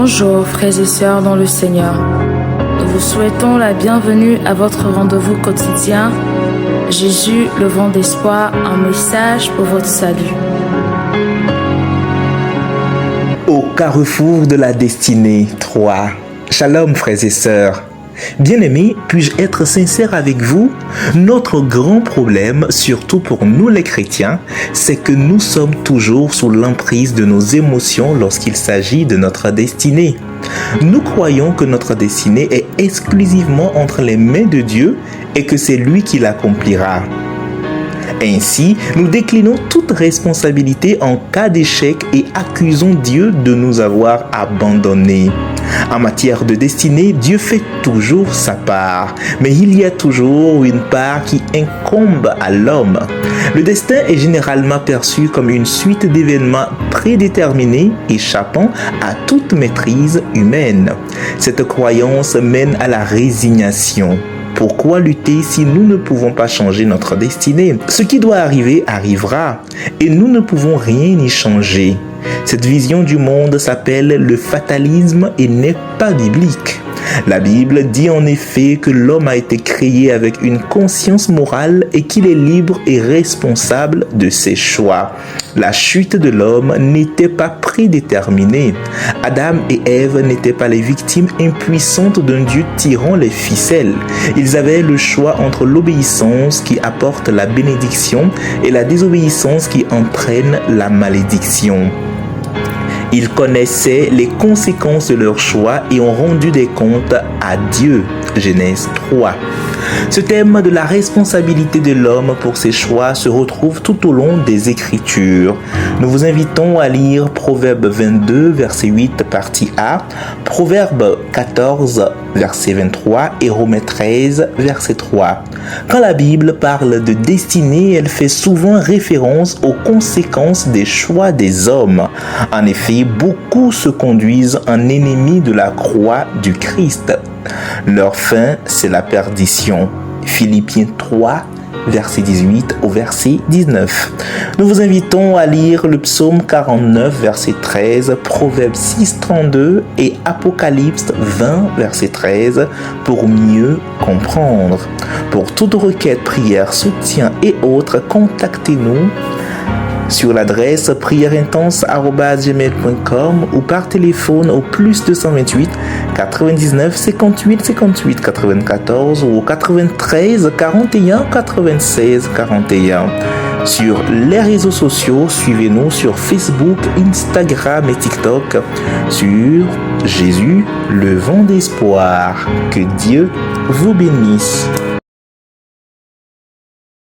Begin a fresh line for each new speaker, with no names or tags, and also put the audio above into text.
Bonjour frères et sœurs dans le Seigneur. Nous vous souhaitons la bienvenue à votre rendez-vous quotidien. Jésus, le vent d'espoir, un message pour votre salut.
Au carrefour de la destinée 3. Shalom frères et sœurs. Bien-aimés, puis-je être sincère avec vous? Notre grand problème, surtout pour nous les chrétiens, c'est que nous sommes toujours sous l'emprise de nos émotions lorsqu'il s'agit de notre destinée. Nous croyons que notre destinée est exclusivement entre les mains de Dieu et que c'est lui qui l'accomplira. Ainsi, nous déclinons toute responsabilité en cas d'échec et accusons Dieu de nous avoir abandonnés. En matière de destinée, Dieu fait toujours sa part, mais il y a toujours une part qui incombe à l'homme. Le destin est généralement perçu comme une suite d'événements prédéterminés échappant à toute maîtrise humaine. Cette croyance mène à la résignation. Pourquoi lutter si nous ne pouvons pas changer notre destinée? Ce qui doit arriver arrivera et nous ne pouvons rien y changer. Cette vision du monde s'appelle le fatalisme et n'est pas biblique. La Bible dit en effet que l'homme a été créé avec une conscience morale et qu'il est libre et responsable de ses choix. La chute de l'homme n'était pas prédéterminée. Adam et Ève n'étaient pas les victimes impuissantes d'un Dieu tirant les ficelles. Ils avaient le choix entre l'obéissance qui apporte la bénédiction et la désobéissance qui entraîne la malédiction. Ils connaissaient les conséquences de leurs choix et ont rendu des comptes à Dieu. Genèse 3. Ce thème de la responsabilité de l'homme pour ses choix se retrouve tout au long des Écritures. Nous vous invitons à lire Proverbe 22, verset 8, partie A, Proverbe 14, verset 23 et Romains 13, verset 3. Quand la Bible parle de destinée, elle fait souvent référence aux conséquences des choix des hommes. En effet, beaucoup se conduisent en ennemis de la croix du Christ. Leur fin, c'est la perdition. Philippiens 3, verset 18 au verset 19. Nous vous invitons à lire le psaume 49, verset 13, Proverbe 6, 32 et Apocalypse 20, verset 13 pour mieux comprendre. Pour toute requête, prière, soutien et autres, contactez-nous sur l'adresse prièreintense@gmail.com ou par téléphone au plus 228 99 58 58 94 ou au 93 41 96 41. Sur les réseaux sociaux, suivez-nous sur Facebook, Instagram et TikTok sur Jésus, le vent d'espoir. Que Dieu vous bénisse.